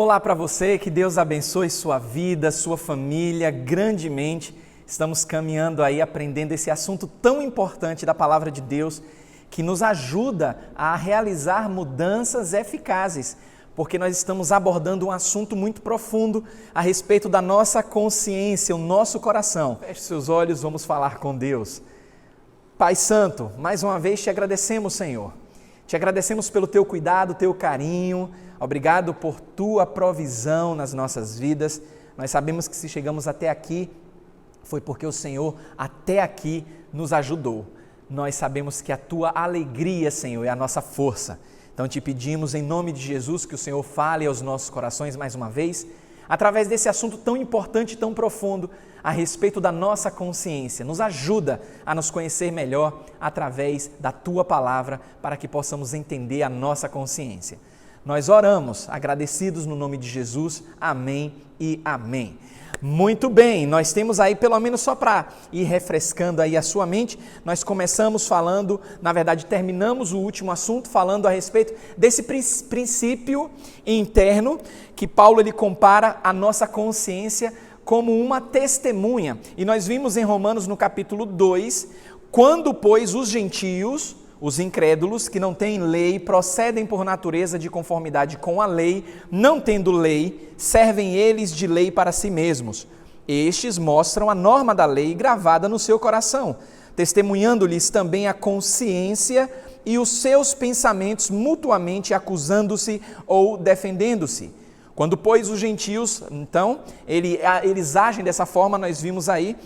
Olá para você, que Deus abençoe sua vida, sua família grandemente. Estamos caminhando aí, aprendendo esse assunto tão importante da Palavra de Deus, que nos ajuda a realizar mudanças eficazes, porque nós estamos abordando um assunto muito profundo a respeito da nossa consciência, o nosso coração. Feche seus olhos, vamos falar com Deus. Pai Santo, mais uma vez te agradecemos, Senhor. Te agradecemos pelo teu cuidado, teu carinho. Obrigado por tua provisão nas nossas vidas. Nós sabemos que se chegamos até aqui, foi porque o Senhor até aqui nos ajudou. Nós sabemos que a tua alegria, Senhor, é a nossa força. Então te pedimos em nome de Jesus que o Senhor fale aos nossos corações mais uma vez, através desse assunto tão importante e tão profundo a respeito da nossa consciência. Nos ajuda a nos conhecer melhor através da tua palavra para que possamos entender a nossa consciência. Nós oramos agradecidos no nome de Jesus. Amém e amém. Muito bem, nós temos aí, pelo menos só para ir refrescando aí a sua mente, nós começamos falando, na verdade terminamos o último assunto falando a respeito desse princípio interno que Paulo ele compara a nossa consciência como uma testemunha. E nós vimos em Romanos no capítulo 2, quando pois os gentios, os incrédulos que não têm lei, procedem por natureza de conformidade com a lei, não tendo lei, servem eles de lei para si mesmos. Estes mostram a norma da lei gravada no seu coração, testemunhando-lhes também a consciência e os seus pensamentos mutuamente acusando-se ou defendendo-se. Quando, pois, os gentios, então, eles agem dessa forma, nós vimos aí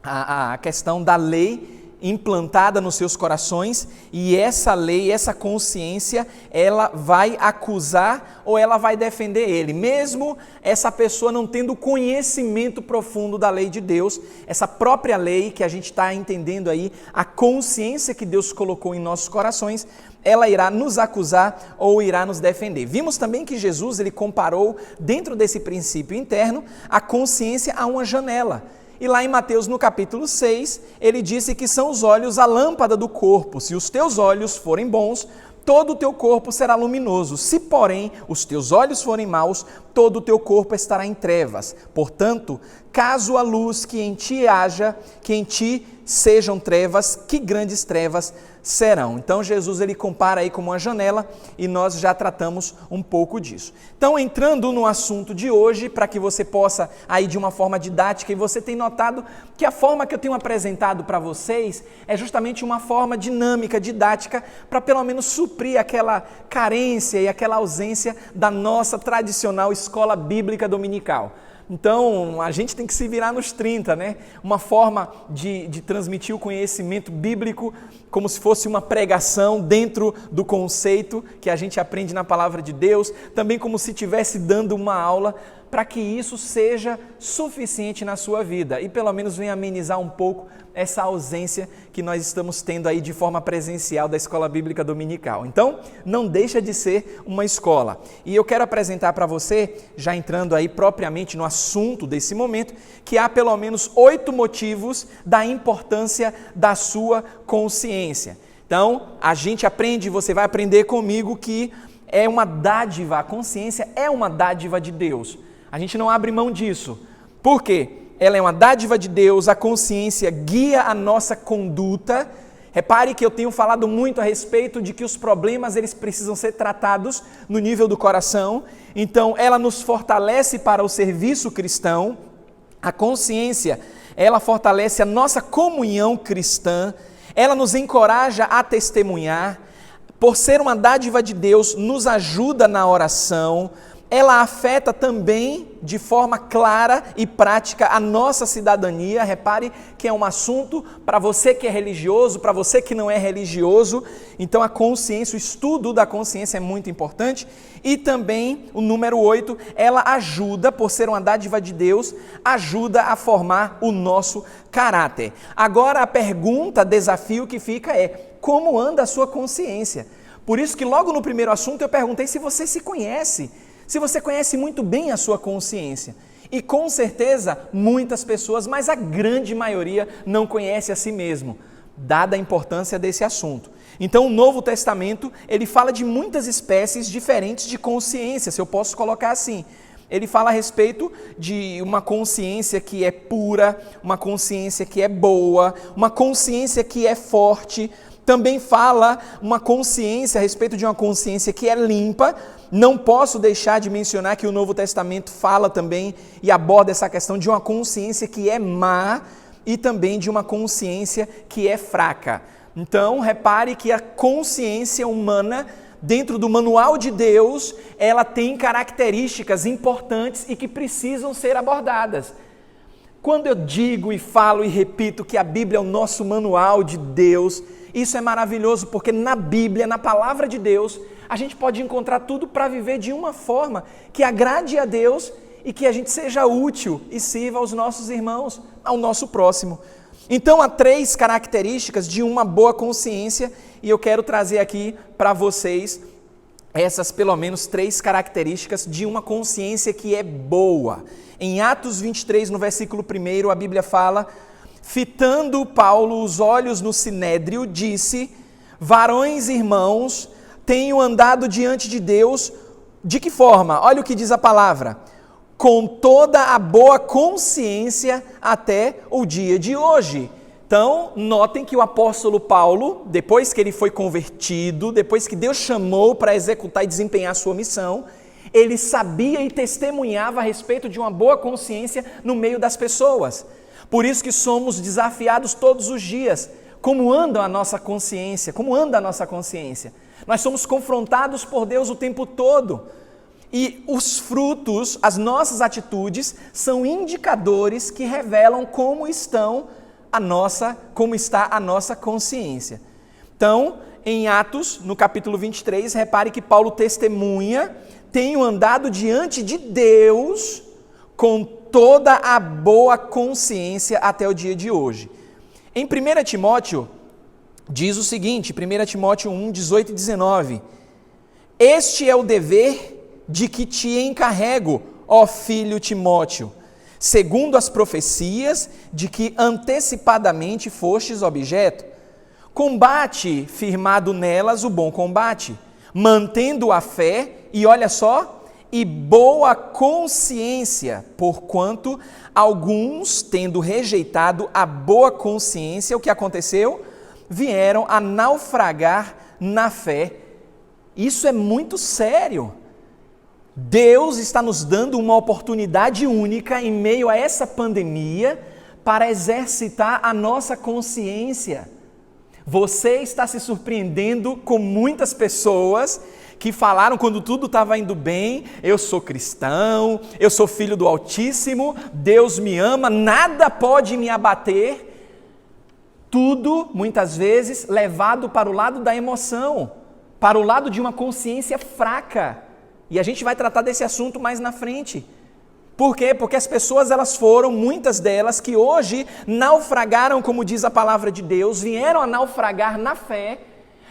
a questão da lei implantada nos seus corações, e essa lei, essa consciência, ela vai acusar ou ela vai defender ele, mesmo essa pessoa não tendo conhecimento profundo da lei de Deus, essa própria lei que a gente está entendendo aí, a consciência que Deus colocou em nossos corações, ela irá nos acusar ou irá nos defender. Vimos também que Jesus ele comparou, dentro desse princípio interno, a consciência a uma janela. E lá em Mateus, no capítulo 6, ele disse que são os olhos a lâmpada do corpo. Se os teus olhos forem bons, todo o teu corpo será luminoso. Se, porém, os teus olhos forem maus, todo o teu corpo estará em trevas. Portanto, caso a luz que em ti haja, que em ti sejam trevas, que grandes trevas serão. Então Jesus ele compara aí como uma janela e nós já tratamos um pouco disso. Então entrando no assunto de hoje, para que você possa aí de uma forma didática, e você tem notado que a forma que eu tenho apresentado para vocês é justamente uma forma dinâmica, didática, para pelo menos suprir aquela carência e aquela ausência da nossa tradicional escola bíblica dominical. Então, a gente tem que se virar nos 30, né? Uma forma de transmitir o conhecimento bíblico como se fosse uma pregação dentro do conceito que a gente aprende na Palavra de Deus, também como se estivesse dando uma aula, para que isso seja suficiente na sua vida e pelo menos venha amenizar um pouco essa ausência que nós estamos tendo aí de forma presencial da Escola Bíblica Dominical. Então, não deixa de ser uma escola. E eu quero apresentar para você, já entrando aí propriamente no assunto desse momento, que há pelo menos 8 motivos da importância da sua consciência. Então, a gente aprende, você vai aprender comigo que é uma dádiva, a consciência é uma dádiva de Deus. A gente não abre mão disso. Por quê? Ela é uma dádiva de Deus, a consciência guia a nossa conduta. Repare que eu tenho falado muito a respeito de que os problemas eles precisam ser tratados no nível do coração. Então, ela nos fortalece para o serviço cristão. A consciência, ela fortalece a nossa comunhão cristã. Ela nos encoraja a testemunhar. Por ser uma dádiva de Deus, nos ajuda na oração. Ela afeta também de forma clara e prática a nossa cidadania. Repare que é um assunto para você que é religioso, para você que não é religioso. Então a consciência, o estudo da consciência é muito importante. E também o número 8, ela ajuda, por ser uma dádiva de Deus, ajuda a formar o nosso caráter. Agora a pergunta, desafio que fica é: como anda a sua consciência? Por isso que logo no primeiro assunto eu perguntei se você se conhece. Se você conhece muito bem a sua consciência. E com certeza muitas pessoas, mas a grande maioria não conhece a si mesmo. dada a importância desse assunto. Então, o Novo Testamento, ele fala de muitas espécies diferentes de consciência, se eu posso colocar assim. Ele fala a respeito de uma consciência que é pura, uma consciência que é boa, uma consciência que é forte. Também fala uma consciência, a respeito de uma consciência que é limpa. Não posso deixar de mencionar que o Novo Testamento fala também e aborda essa questão de uma consciência que é má e também de uma consciência que é fraca. Então, repare que a consciência humana, dentro do manual de Deus, ela tem características importantes e que precisam ser abordadas. Quando eu digo e falo e repito que a Bíblia é o nosso manual de Deus, isso é maravilhoso, porque na Bíblia, na palavra de Deus, a gente pode encontrar tudo para viver de uma forma que agrade a Deus e que a gente seja útil e sirva aos nossos irmãos, ao nosso próximo. Então, há 3 características de uma boa consciência e eu quero trazer aqui para vocês essas pelo menos 3 características de uma consciência que é boa. Em Atos 23, no versículo 1, a Bíblia fala: fitando Paulo os olhos no sinédrio, disse: varões irmãos, tenho andado diante de Deus, de que forma? Olha o que diz a palavra: com toda a boa consciência até o dia de hoje. Então, notem que o apóstolo Paulo, depois que ele foi convertido, depois que Deus chamou para executar e desempenhar a sua missão, ele sabia e testemunhava a respeito de uma boa consciência no meio das pessoas. Por isso que somos desafiados todos os dias. Como anda a nossa consciência? Como anda a nossa consciência? Nós somos confrontados por Deus o tempo todo. E os frutos, as nossas atitudes, são indicadores que revelam como está a nossa consciência. Então, em Atos, no capítulo 23, repare que Paulo testemunha: tenho andado diante de Deus com toda a boa consciência até o dia de hoje. Em 1 Timóteo, diz o seguinte, 1 Timóteo 1, 18 e 19: este é o dever de que te encarrego, ó filho Timóteo, segundo as profecias de que antecipadamente fostes objeto. Combate firmado nelas o bom combate, mantendo a fé e olha só, e boa consciência, porquanto alguns, tendo rejeitado a boa consciência, o que aconteceu? Vieram a naufragar na fé. Isso é muito sério. Deus está nos dando uma oportunidade única em meio a essa pandemia para exercitar a nossa consciência. Você está se surpreendendo com muitas pessoas que falaram quando tudo estava indo bem: eu sou cristão, eu sou filho do Altíssimo, Deus me ama, nada pode me abater. Tudo, muitas vezes, levado para o lado da emoção, para o lado de uma consciência fraca. E a gente vai tratar desse assunto mais na frente. Por quê? Porque as pessoas, elas foram, muitas delas, que hoje naufragaram, como diz a palavra de Deus, vieram a naufragar na fé,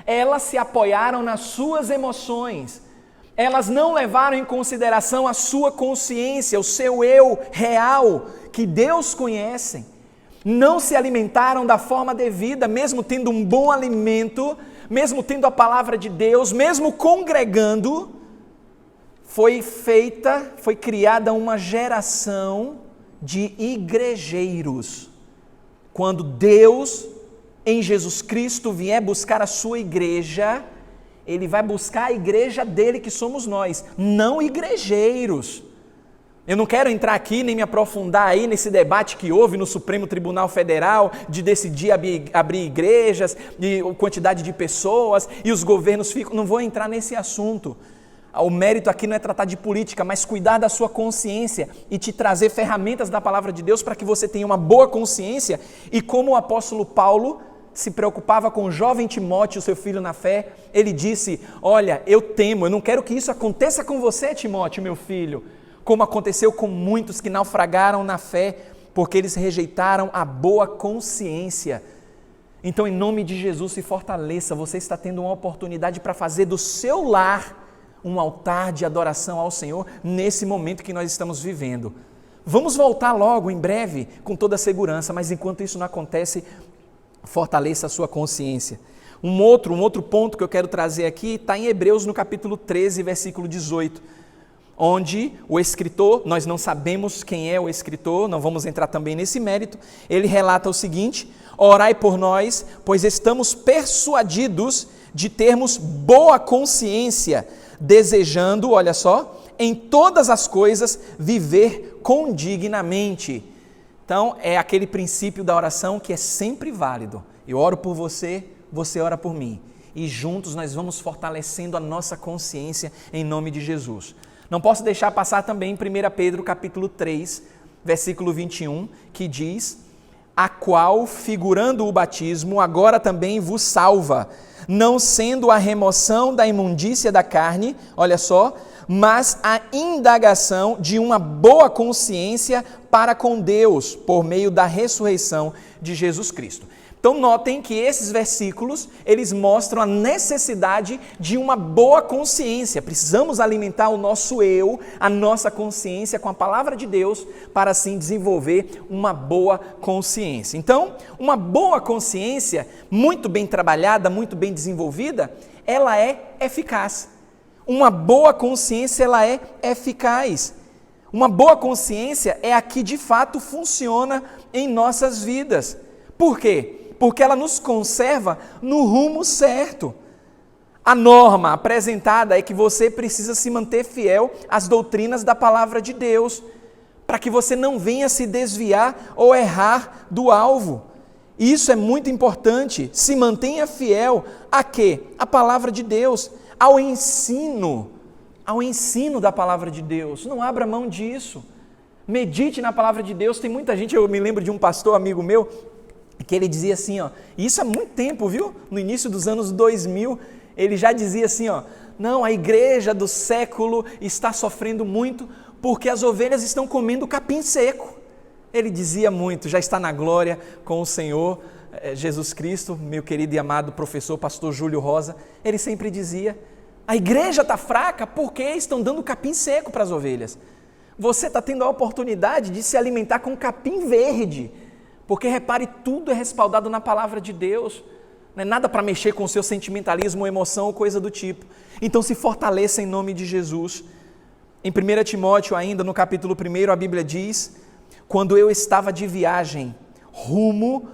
elas se apoiaram nas suas emoções, elas não levaram em consideração a sua consciência, o seu eu real, que Deus conhece, não se alimentaram da forma devida, mesmo tendo um bom alimento, mesmo tendo a palavra de Deus, mesmo congregando. Foi criada uma geração de igrejeiros. Quando Deus, em Jesus Cristo, vier buscar a sua igreja, Ele vai buscar a igreja dele, que somos nós, não igrejeiros. Eu não quero entrar aqui nem me aprofundar aí nesse debate que houve no Supremo Tribunal Federal de decidir abrir igrejas, de quantidade de pessoas, e os governos ficam. Não vou entrar nesse assunto. O mérito aqui não é tratar de política, mas cuidar da sua consciência e te trazer ferramentas da palavra de Deus para que você tenha uma boa consciência. E como o apóstolo Paulo se preocupava com o jovem Timóteo, seu filho na fé, ele disse: olha, eu não quero que isso aconteça com você, Timóteo, meu filho, como aconteceu com muitos que naufragaram na fé, porque eles rejeitaram a boa consciência. Então, em nome de Jesus, se fortaleça. Você está tendo uma oportunidade para fazer do seu lar um altar de adoração ao Senhor nesse momento que nós estamos vivendo. Vamos voltar logo, em breve, com toda a segurança, mas enquanto isso não acontece, fortaleça a sua consciência. Um outro ponto que eu quero trazer aqui está em Hebreus no capítulo 13, versículo 18, onde o escritor, nós não sabemos quem é o escritor, não vamos entrar também nesse mérito, ele relata o seguinte: orai por nós, pois estamos persuadidos de termos boa consciência, desejando, olha só, em todas as coisas viver condignamente. Então, é aquele princípio da oração que é sempre válido. Eu oro por você, você ora por mim. E juntos nós vamos fortalecendo a nossa consciência em nome de Jesus. Não posso deixar passar também 1 Pedro capítulo 3, versículo 21, que diz: a qual, figurando o batismo, agora também vos salva, não sendo a remoção da imundícia da carne, olha só, mas a indagação de uma boa consciência para com Deus, por meio da ressurreição de Jesus Cristo. Então notem que esses versículos, eles mostram a necessidade de uma boa consciência. Precisamos alimentar o nosso eu, a nossa consciência com a palavra de Deus, para assim desenvolver uma boa consciência. Então, uma boa consciência, muito bem trabalhada, muito bem desenvolvida, ela é eficaz. Uma boa consciência, ela é eficaz. Uma boa consciência é a que de fato funciona em nossas vidas. Por quê? Porque ela nos conserva no rumo certo. A norma apresentada é que você precisa se manter fiel às doutrinas da palavra de Deus, para que você não venha se desviar ou errar do alvo. Isso é muito importante. Se mantenha fiel a quê? A palavra de Deus, ao ensino da palavra de Deus. Não abra mão disso. Medite na palavra de Deus. Tem muita gente, eu me lembro de um pastor amigo meu, que ele dizia assim, e isso há muito tempo, viu? No início dos anos 2000, ele já dizia assim, não, a igreja do século está sofrendo muito porque as ovelhas estão comendo capim seco. Ele dizia muito, já está na glória com o Senhor Jesus Cristo, meu querido e amado professor, pastor Júlio Rosa, ele sempre dizia, a igreja está fraca porque estão dando capim seco para as ovelhas. Você está tendo a oportunidade de se alimentar com capim verde, porque repare, tudo é respaldado na palavra de Deus, não é nada para mexer com o seu sentimentalismo, emoção ou coisa do tipo. Então se fortaleça em nome de Jesus. Em 1 Timóteo ainda, no capítulo 1, a Bíblia diz: quando eu estava de viagem rumo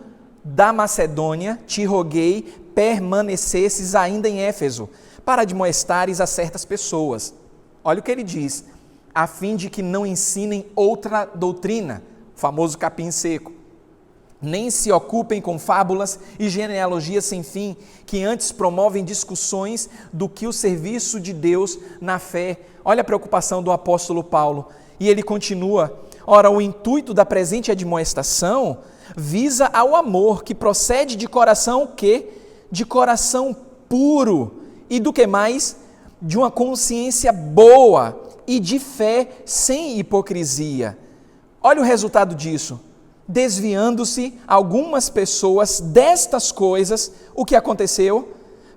da Macedônia, te roguei permanecesses ainda em Éfeso, para admoestares a certas pessoas. Olha o que ele diz: a fim de que não ensinem outra doutrina, o famoso capim seco, nem se ocupem com fábulas e genealogias sem fim, que antes promovem discussões do que o serviço de Deus na fé. Olha a preocupação do apóstolo Paulo. E ele continua: ora, o intuito da presente admoestação visa ao amor que procede de coração de coração puro e do que mais? De uma consciência boa e de fé sem hipocrisia. Olha o resultado disso. Desviando-se algumas pessoas destas coisas, o que aconteceu?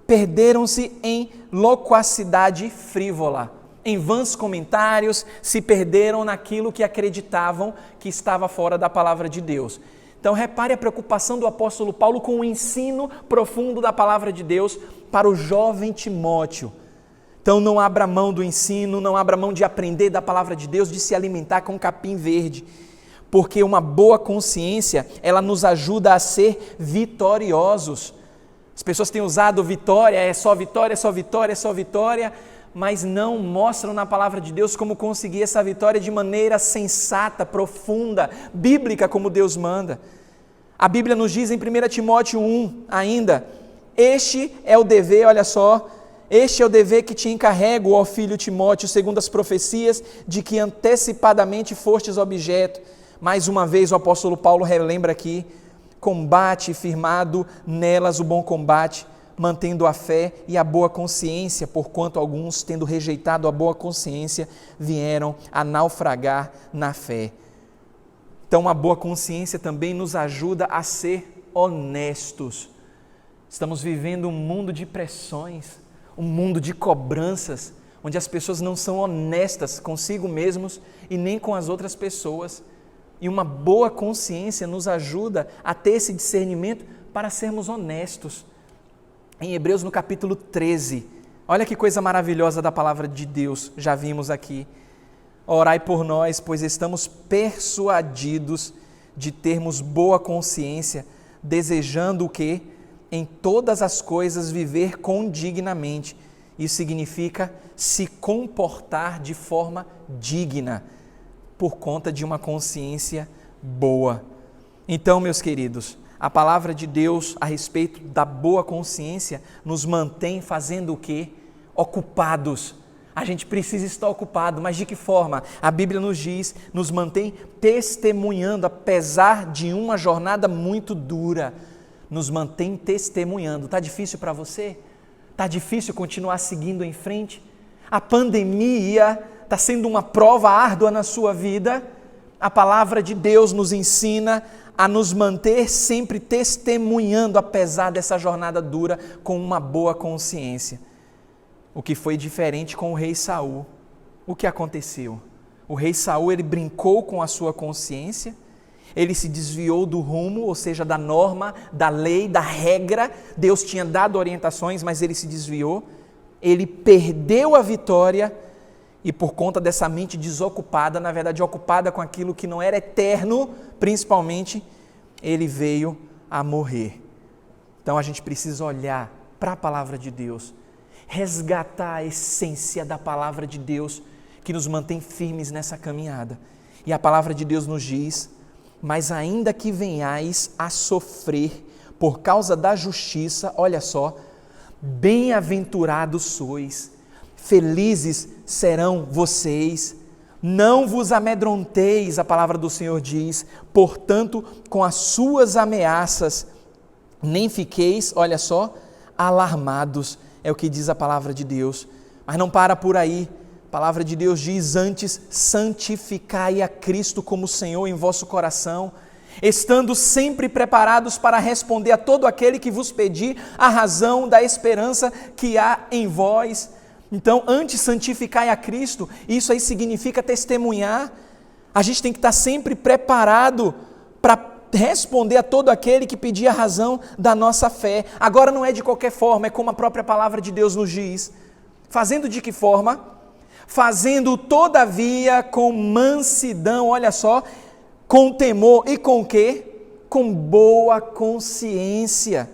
Perderam-se em loquacidade frívola, em vãs comentários, se perderam naquilo que acreditavam que estava fora da palavra de Deus. Então repare a preocupação do apóstolo Paulo com o ensino profundo da palavra de Deus para o jovem Timóteo. Então não abra mão do ensino, não abra mão de aprender da palavra de Deus, de se alimentar com capim verde. Porque uma boa consciência, ela nos ajuda a ser vitoriosos. As pessoas têm usado vitória, é só vitória, é só vitória, é só vitória, mas não mostram na palavra de Deus como conseguir essa vitória de maneira sensata, profunda, bíblica, como Deus manda. A Bíblia nos diz em 1 Timóteo 1 ainda, este é o dever, olha só, este é o dever que te encarrego, ó filho Timóteo, segundo as profecias de que antecipadamente fostes objeto. Mais uma vez o apóstolo Paulo relembra aqui: combate firmado nelas o bom combate, mantendo a fé e a boa consciência, porquanto alguns, tendo rejeitado a boa consciência, vieram a naufragar na fé. Então a boa consciência também nos ajuda a ser honestos. Estamos vivendo um mundo de pressões, um mundo de cobranças, onde as pessoas não são honestas consigo mesmos e nem com as outras pessoas. E uma boa consciência nos ajuda a ter esse discernimento para sermos honestos. Em Hebreus, no capítulo 13, olha que coisa maravilhosa da palavra de Deus, já vimos aqui. Orai por nós, pois estamos persuadidos de termos boa consciência, desejando o quê? Em todas as coisas viver condignamente. Isso significa se comportar de forma digna, por conta de uma consciência boa. Então, meus queridos, a palavra de Deus a respeito da boa consciência nos mantém fazendo o quê? Ocupados. A gente precisa estar ocupado, mas de que forma? A Bíblia nos diz, nos mantém testemunhando, apesar de uma jornada muito dura, nos mantém testemunhando. Está difícil para você? Está difícil continuar seguindo em frente? A pandemia está sendo uma prova árdua na sua vida? A palavra de Deus nos ensina a nos manter sempre testemunhando, apesar dessa jornada dura, com uma boa consciência. O que foi diferente com o rei Saul? O que aconteceu? O rei Saul, ele brincou com a sua consciência, ele se desviou do rumo, ou seja, da norma, da lei, da regra. Deus tinha dado orientações, mas ele se desviou. Ele perdeu a vitória e por conta dessa mente desocupada, na verdade ocupada com aquilo que não era eterno, principalmente, ele veio a morrer. Então a gente precisa olhar para a palavra de Deus, resgatar a essência da palavra de Deus que nos mantém firmes nessa caminhada. E a palavra de Deus nos diz: mas ainda que venhais a sofrer por causa da justiça, olha só, bem-aventurados sois, felizes serão vocês, não vos amedronteis, a palavra do Senhor diz, portanto, com as suas ameaças, nem fiqueis, olha só, alarmados, é o que diz a palavra de Deus. Mas não para por aí, a palavra de Deus diz: antes santificai a Cristo como Senhor em vosso coração, estando sempre preparados para responder a todo aquele que vos pedir a razão da esperança que há em vós. Então, antes santificai a Cristo, isso aí significa testemunhar. A gente tem que estar sempre preparado para responder a todo aquele que pedir a razão da nossa fé. Agora não é de qualquer forma, é como a própria palavra de Deus nos diz. Fazendo de que forma? Fazendo todavia com mansidão, olha só, com temor e com o quê? Com boa consciência,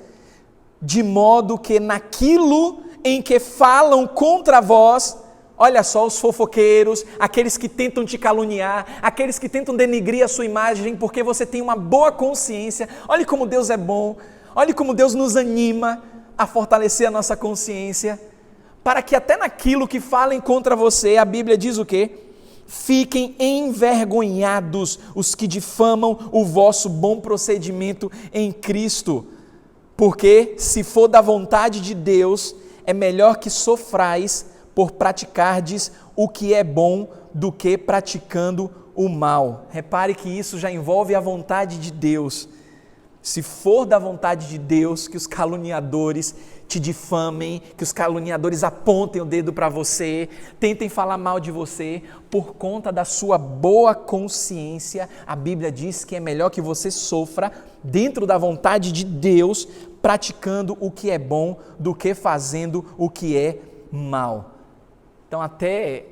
de modo que naquilo em que falam contra vós, olha só, os fofoqueiros, aqueles que tentam te caluniar, aqueles que tentam denigrir a sua imagem, porque você tem uma boa consciência. Olha como Deus é bom, olha como Deus nos anima a fortalecer a nossa consciência, para que até naquilo que falem contra você, a Bíblia diz o quê? Fiquem envergonhados os que difamam o vosso bom procedimento em Cristo, porque se for da vontade de Deus, é melhor que sofrais por praticardes o que é bom do que praticando o mal. Repare que isso já envolve a vontade de Deus. Se for da vontade de Deus que os caluniadores te difamem, que os caluniadores apontem o dedo para você, tentem falar mal de você, por conta da sua boa consciência, a Bíblia diz que é melhor que você sofra dentro da vontade de Deus, praticando o que é bom, do que fazendo o que é mal. Então, até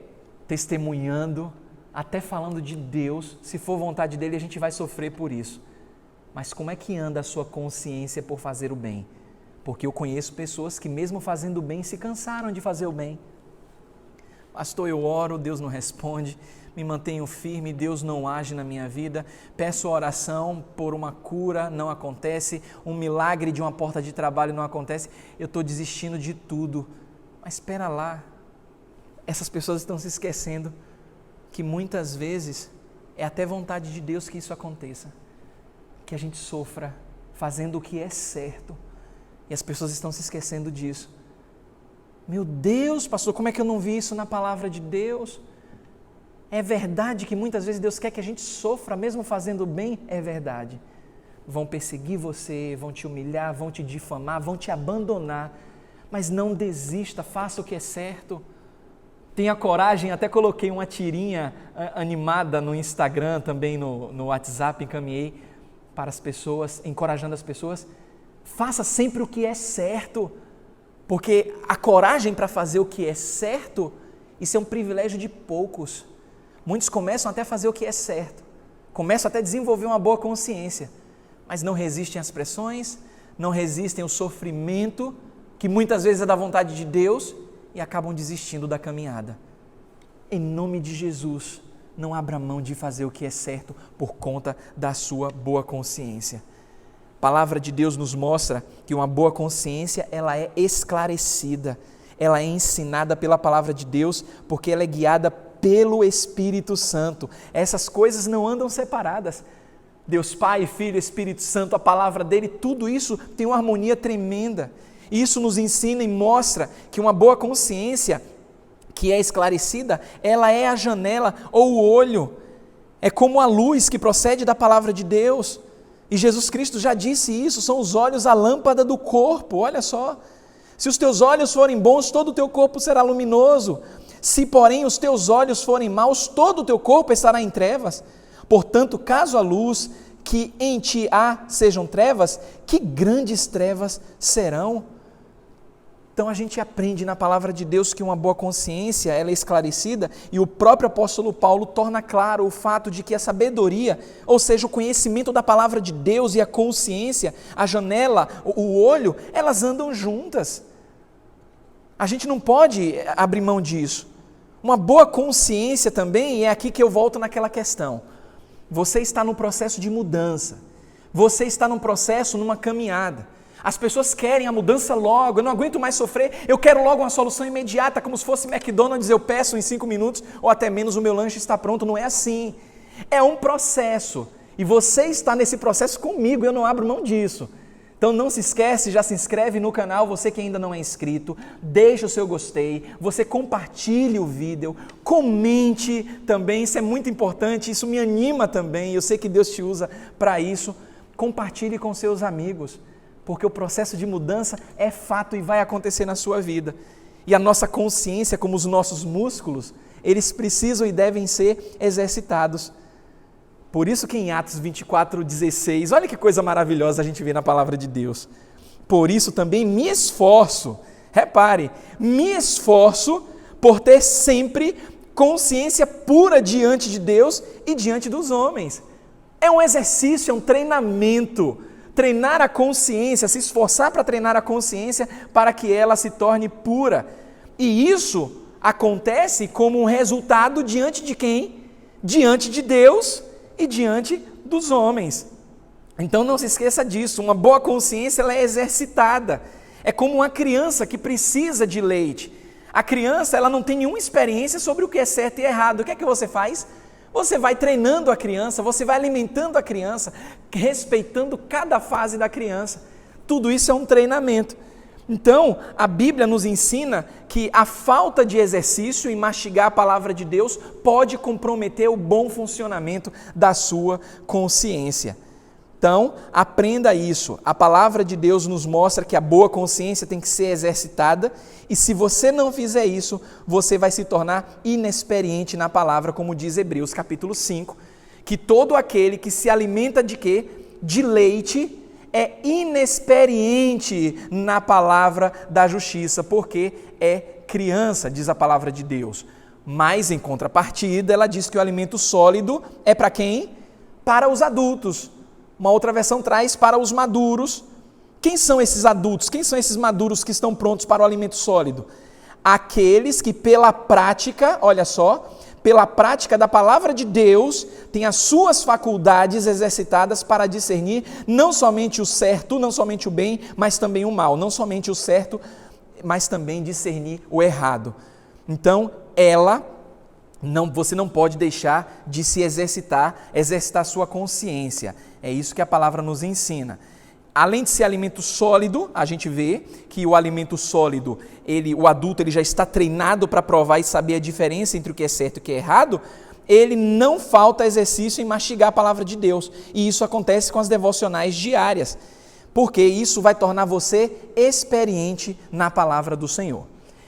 testemunhando, até falando de Deus, se for vontade dele, a gente vai sofrer por isso. Mas como é que anda a sua consciência por fazer o bem? Porque eu conheço pessoas que mesmo fazendo o bem, se cansaram de fazer o bem. Pastor, eu oro, Deus não responde, me mantenho firme, Deus não age na minha vida, peço oração por uma cura, não acontece, um milagre de uma porta de trabalho não acontece, eu estou desistindo de tudo. Mas espera lá, essas pessoas estão se esquecendo que muitas vezes é até vontade de Deus que isso aconteça, que a gente sofra fazendo o que é certo, e as pessoas estão se esquecendo disso. Meu Deus, pastor, como é que eu não vi isso na palavra de Deus? É verdade que muitas vezes Deus quer que a gente sofra, mesmo fazendo bem? É verdade. Vão perseguir você, vão te humilhar, vão te difamar, vão te abandonar, mas não desista, faça o que é certo. Tenha coragem, até coloquei uma tirinha animada no Instagram, também no WhatsApp, encaminhei para as pessoas, encorajando as pessoas. Faça sempre o que é certo, porque a coragem para fazer o que é certo, isso é um privilégio de poucos. Muitos começam até a fazer o que é certo, começam até a desenvolver uma boa consciência, mas não resistem às pressões, não resistem ao sofrimento, que muitas vezes é da vontade de Deus, e acabam desistindo da caminhada. Em nome de Jesus, não abra mão de fazer o que é certo por conta da sua boa consciência. A palavra de Deus nos mostra que uma boa consciência, ela é esclarecida, ela é ensinada pela palavra de Deus, porque ela é guiada pelo Espírito Santo. Essas coisas não andam separadas. Deus Pai, Filho, Espírito Santo, a palavra dele, tudo isso tem uma harmonia tremenda. Isso nos ensina e mostra que uma boa consciência, que é esclarecida, ela é a janela ou o olho, é como a luz que procede da palavra de Deus. E Jesus Cristo já disse isso, são os olhos a lâmpada do corpo, olha só. Se os teus olhos forem bons, todo o teu corpo será luminoso. Se, porém, os teus olhos forem maus, todo o teu corpo estará em trevas. Portanto, caso a luz que em ti há sejam trevas, que grandes trevas serão? Então a gente aprende na palavra de Deus que uma boa consciência, ela é esclarecida, e o próprio apóstolo Paulo torna claro o fato de que a sabedoria, ou seja, o conhecimento da palavra de Deus e a consciência, a janela, o olho, elas andam juntas. A gente não pode abrir mão disso. Uma boa consciência também, é aqui que eu volto naquela questão. Você está num processo de mudança, você está num processo, numa caminhada. As pessoas querem a mudança logo, eu não aguento mais sofrer, eu quero logo uma solução imediata, como se fosse McDonald's, eu peço em 5 minutos, ou até menos, o meu lanche está pronto. Não é assim, é um processo, e você está nesse processo comigo, eu não abro mão disso. Então não se esquece, já se inscreve no canal, você que ainda não é inscrito, deixa o seu gostei, você compartilhe o vídeo, comente também, isso é muito importante, isso me anima também, eu sei que Deus te usa para isso. Compartilhe com seus amigos, porque o processo de mudança é fato e vai acontecer na sua vida. E a nossa consciência, como os nossos músculos, eles precisam e devem ser exercitados. Por isso que em Atos 24:16, olha que coisa maravilhosa a gente vê na palavra de Deus. Por isso também me esforço, repare, me esforço por ter sempre consciência pura diante de Deus e diante dos homens. É um exercício, é um treinamento. Treinar a consciência, se esforçar para treinar a consciência para que ela se torne pura. E isso acontece como um resultado diante de quem? Diante de Deus e diante dos homens. Então não se esqueça disso, uma boa consciência ela é exercitada. É como uma criança que precisa de leite. A criança ela não tem nenhuma experiência sobre o que é certo e errado. O que é que você faz? Você vai treinando a criança, você vai alimentando a criança, respeitando cada fase da criança. Tudo isso é um treinamento. Então, a Bíblia nos ensina que a falta de exercício em mastigar a palavra de Deus pode comprometer o bom funcionamento da sua consciência. Então, aprenda isso. A palavra de Deus nos mostra que a boa consciência tem que ser exercitada, e se você não fizer isso, você vai se tornar inexperiente na palavra, como diz Hebreus capítulo 5, que todo aquele que se alimenta de quê? De leite, é inexperiente na palavra da justiça, porque é criança, diz a palavra de Deus. Mas, em contrapartida, ela diz que o alimento sólido é para quem? Para os adultos. Uma outra versão traz para os maduros. Quem são esses adultos? Quem são esses maduros que estão prontos para o alimento sólido? Aqueles que pela prática, olha só, pela prática da palavra de Deus, têm as suas faculdades exercitadas para discernir não somente o certo, não somente o bem, mas também o mal. Não somente o certo, mas também discernir o errado. Então, você não pode deixar de se exercitar a sua consciência. É isso que a palavra nos ensina. Além de ser alimento sólido, a gente vê que o alimento sólido, o adulto ele já está treinado para provar e saber a diferença entre o que é certo e o que é errado. Ele não falta exercício em mastigar a palavra de Deus. E isso acontece com as devocionais diárias, porque isso vai tornar você experiente na palavra do Senhor.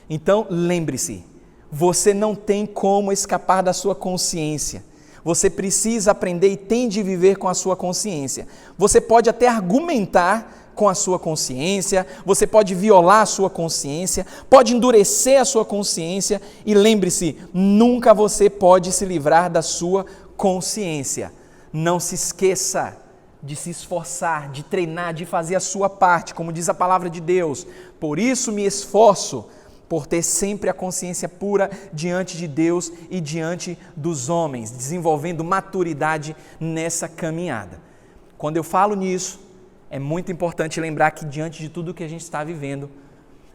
Então, lembre-se, você não tem como escapar da sua consciência. Você precisa aprender e tem de viver com a sua consciência. Você pode até argumentar com a sua consciência, você pode violar a sua consciência, pode endurecer a sua consciência e lembre-se, nunca você pode se livrar da sua consciência. Não se esqueça de se esforçar, de treinar, de fazer a sua parte, como diz a palavra de Deus. Por isso me esforço, por ter sempre a consciência pura diante de Deus e diante dos homens, desenvolvendo maturidade nessa caminhada. Quando eu falo nisso, é muito importante lembrar que diante de tudo que a gente está vivendo,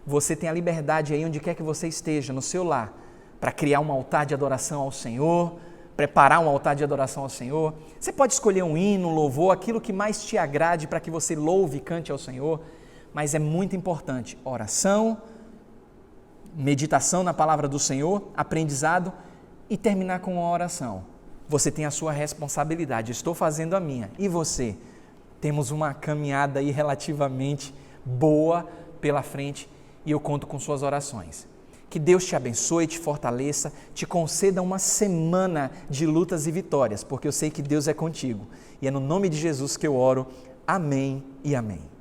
você tem a liberdade aí onde quer que você esteja, no seu lar, para criar um altar de adoração ao Senhor, preparar um altar de adoração ao Senhor. Você pode escolher um hino, um louvor, aquilo que mais te agrade para que você louve e cante ao Senhor, mas é muito importante, oração, meditação na palavra do Senhor, aprendizado e terminar com uma oração. Você tem a sua responsabilidade, estou fazendo a minha. E você? Temos uma caminhada aí relativamente boa pela frente e eu conto com suas orações. Que Deus te abençoe, te fortaleça, te conceda uma semana de lutas e vitórias, porque eu sei que Deus é contigo. E é no nome de Jesus que eu oro. Amém e amém.